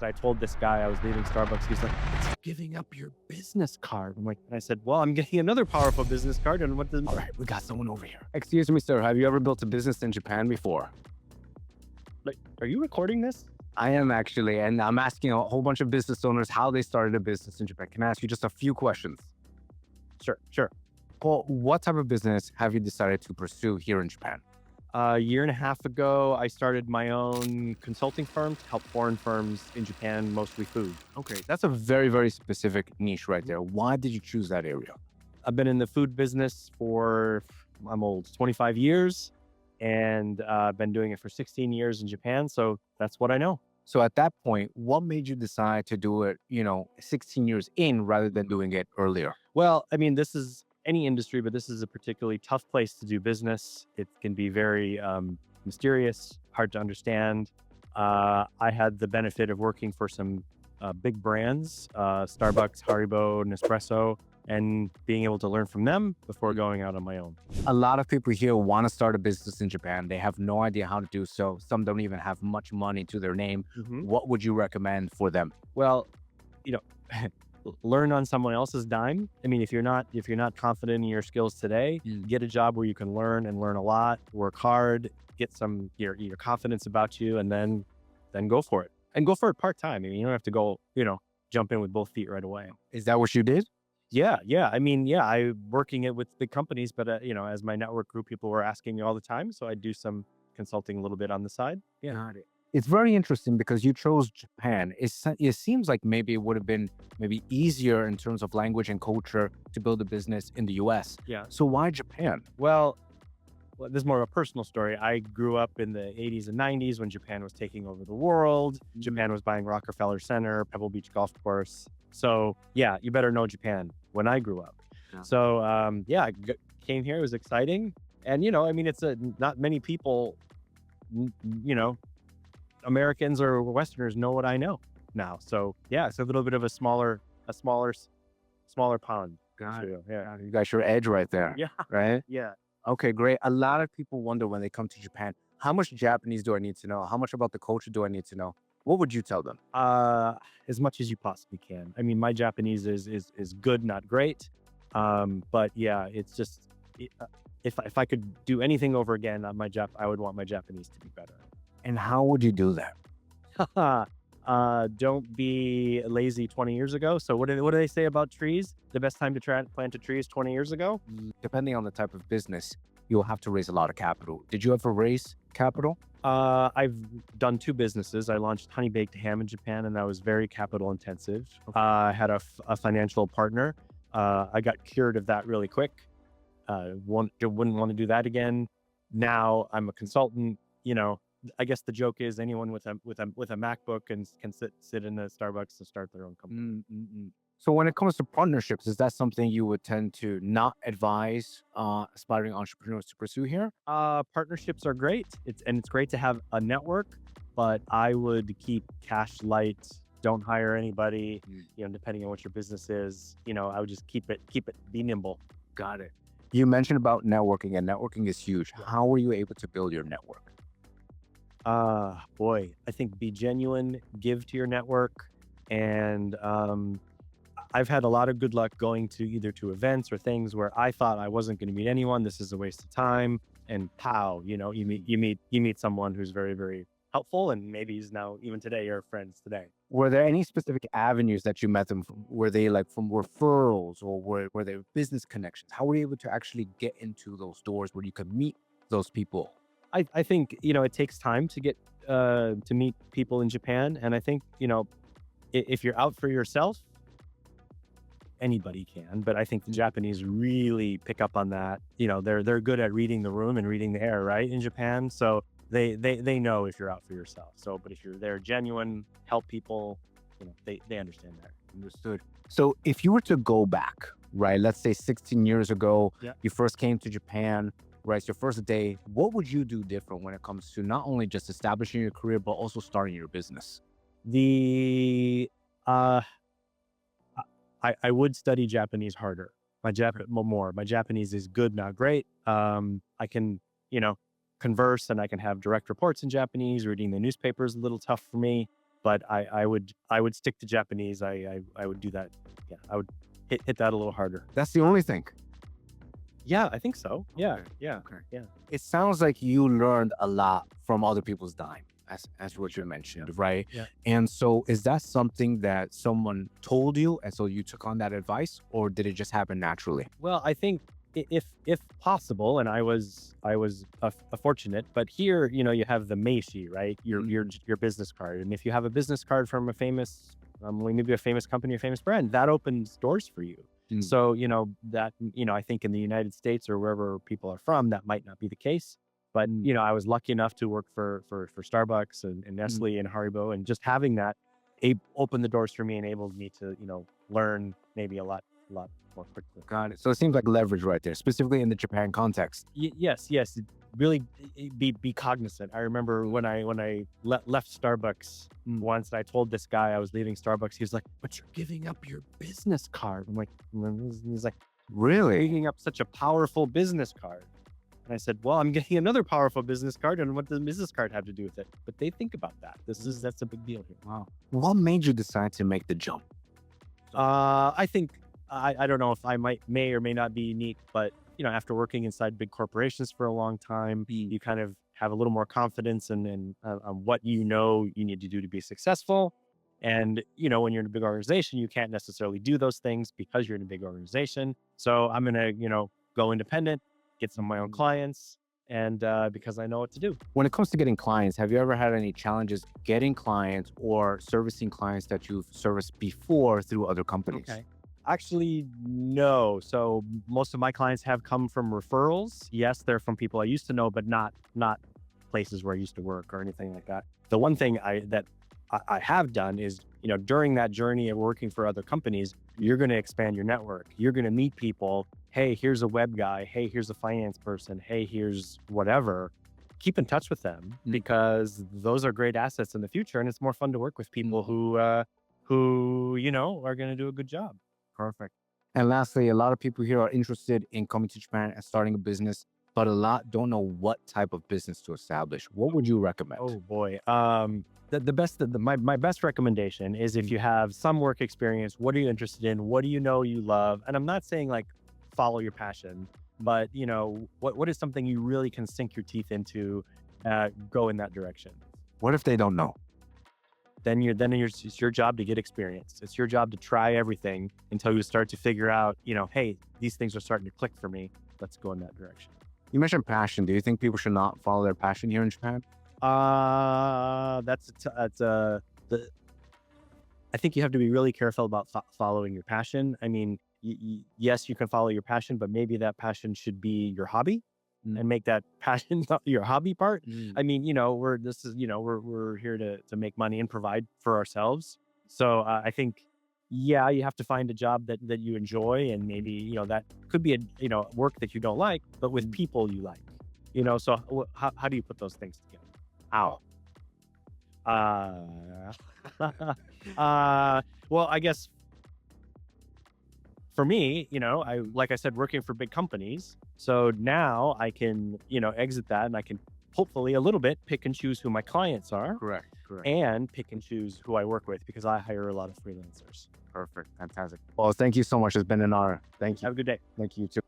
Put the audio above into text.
I told this guy I was leaving Starbucks. He's like, "It's giving up your business card." I'm like, and I said, "Well, I'm getting another powerful business card. And what does?" All right, we got someone over here. Excuse me, sir. Have you ever built a business in Japan before? Like, are you recording this? I am actually, and I'm asking a whole bunch of business owners how they started a business in Japan. Can I ask you just a few questions? Sure, sure. Well, what type of business have you decided to pursue here in Japan? A year and a half ago, I started my own consulting firm to help foreign firms in Japan, mostly food. Okay, that's a very, very specific niche right there. Why did you choose that area? I've been in the food business for, I'm old, 25 years, and I've been doing it for 16 years in Japan. So that's what I know. So at that point, what made you decide to do it, 16 years in rather than doing it earlier? Well, I mean, this is any industry, but this is a particularly tough place to do business. It can be very mysterious, hard to understand. I had the benefit of working for some big brands, Starbucks, HARIBO, Nespresso, and being able to learn from them before going out on my own. A lot of people here want to start a business in Japan. They have no idea how to do so. Some don't even have much money to their name. What would you recommend for them? Well, you know, learn on someone else's dime. I mean, if you're not confident in your skills today, get a job where you can learn a lot, work hard, get some your confidence about you, and then go for it. And go for it part-time. I mean, you don't have to go, jump in with both feet right away. Is that what you did? Yeah. I mean, yeah, I working it with big companies, but as my network grew, people were asking me all the time, so I do some consulting a little bit on the side. Yeah. Got it. It's very interesting because you chose Japan. It seems like maybe it would have been maybe easier in terms of language and culture to build a business in the US. Yeah. So why Japan? Well, this is more of a personal story. I grew up in the 80s and 90s when Japan was taking over the world. Japan was buying Rockefeller Center, Pebble Beach Golf Course. So yeah, you better know Japan when I grew up. Yeah. So I came here. It was exciting. And, I mean, it's not many people, Americans or Westerners know what I know now. So yeah, it's a little bit of a smaller pond. Got it. Yeah. You got your edge right there. Yeah. Right? Yeah. Okay, great. A lot of people wonder when they come to Japan, how much Japanese do I need to know? How much about the culture do I need to know? What would you tell them? As much as you possibly can. I mean, my Japanese is good, not great. But yeah, it's just, if I could do anything over again on I would want my Japanese to be better. And how would you do that? Don't be lazy 20 years ago. So what do they say about trees? The best time to plant a tree is 20 years ago. Depending on the type of business, you'll have to raise a lot of capital. Did you ever raise capital? I've done 2 businesses. I launched HoneyBaked Ham in Japan, and that was very capital intensive. Okay. I had a financial partner. I got cured of that really quick. Wouldn't want to do that again. Now I'm a consultant. I guess the joke is anyone with a MacBook can sit in a Starbucks to start their own company. So when it comes to partnerships, is that something you would tend to not advise aspiring entrepreneurs to pursue here? Partnerships are great. It's great to have a network, but I would keep cash light. Don't hire anybody. Depending on what your business is, I would just keep it, be nimble. Got it. You mentioned about networking, and networking is huge. How were you able to build your network? Boy, I think be genuine, give to your network. And I've had a lot of good luck going to either to events or things where I thought I wasn't going to meet anyone. This is a waste of time. And pow, you meet someone who's very, very helpful. And maybe he's now, even today, your friends today. Were there any specific avenues that you met them from? Were they like from referrals, or were they business connections? How were you able to actually get into those doors where you could meet those people? I think, it takes time to get to meet people in Japan. And I think, if you're out for yourself, anybody can. But I think the Japanese really pick up on that. They're good at reading the room and reading the air, right, in Japan. So they know if you're out for yourself. So, but if you're there genuine, help people, they understand that. Understood. So if you were to go back, right, let's say 16 years ago, you first came to Japan, right, it's your first day, what would you do different when it comes to not only just establishing your career, but also starting your business? I would study Japanese harder. More. My Japanese is good, not great. I can, converse, and I can have direct reports in Japanese. Reading the newspaper is a little tough for me. but I would stick to Japanese. I would do that. Yeah, I would hit that a little harder. That's the only thing. Yeah, I think so. Yeah, Okay. yeah, Okay. yeah. It sounds like you learned a lot from other people's dime, as what you mentioned, right? Yeah. And so is that something that someone told you, and so you took on that advice, or did it just happen naturally? Well, I think if possible, and I was fortunate, but here, you have the meishi, right? Your business card, and if you have a business card from a famous, maybe a famous company or famous brand, that opens doors for you. Mm. So that I think in the United States or wherever people are from, that might not be the case. But I was lucky enough to work for Starbucks and Nestle and HARIBO, and just having that opened the doors for me, enabled me to learn maybe a lot more quickly. Got it. So it seems like leverage right there, specifically in the Japan context. Yes. Really be cognizant. I remember when I left Starbucks once, and I told this guy I was leaving Starbucks. He was like, "But you're giving up your business card." I'm like, he's like, Really? "Giving up such a powerful business card." And I said, "Well, I'm getting another powerful business card, and what does the business card have to do with it?" But they think about that. That's a big deal here. Wow. What made you decide to make the jump? I think I don't know if I may or may not be unique, but after working inside big corporations for a long time, you kind of have a little more confidence in what you need to do to be successful. And when you're in a big organization, you can't necessarily do those things because you're in a big organization. So I'm gonna go independent, get some of my own clients, and because I know what to do. When it comes to getting clients, have you ever had any challenges getting clients or servicing clients that you've serviced before through other companies? Okay. Actually, no. So most of my clients have come from referrals. Yes, they're from people I used to know, but not places where I used to work or anything like that. The one thing I have done is, during that journey of working for other companies, you're going to expand your network. You're going to meet people. Hey, here's a web guy. Hey, here's a finance person. Hey, here's whatever. Keep in touch with them, because those are great assets in the future, and it's more fun to work with people who are going to do a good job. Perfect. And lastly, a lot of people here are interested in coming to Japan and starting a business, but a lot don't know what type of business to establish. What would you recommend? Oh boy. My best recommendation is, if you have some work experience, what are you interested in? What do you know you love? And I'm not saying like follow your passion, but what is something you really can sink your teeth into? Go in that direction. What if they don't know? Then it's your job to get experience. It's your job to try everything until you start to figure out, hey, these things are starting to click for me. Let's go in that direction. You mentioned passion. Do you think people should not follow their passion here in Japan? I think you have to be really careful about following your passion. I mean, yes, you can follow your passion, but maybe that passion should be your hobby, and make that passion not your hobby part. I mean, we're here to make money and provide for ourselves. So I think, yeah, you have to find a job that you enjoy, and maybe, that could be a, work that you don't like, but with people you like, so how do you put those things together? Ow. Well, I guess for me, like I said, working for big companies. So now I can, exit that, and I can hopefully a little bit pick and choose who my clients are. Correct. And pick and choose who I work with, because I hire a lot of freelancers. Perfect. Fantastic. Well, thank you so much. It's been an honor. Thank you. Have a good day. Thank you too.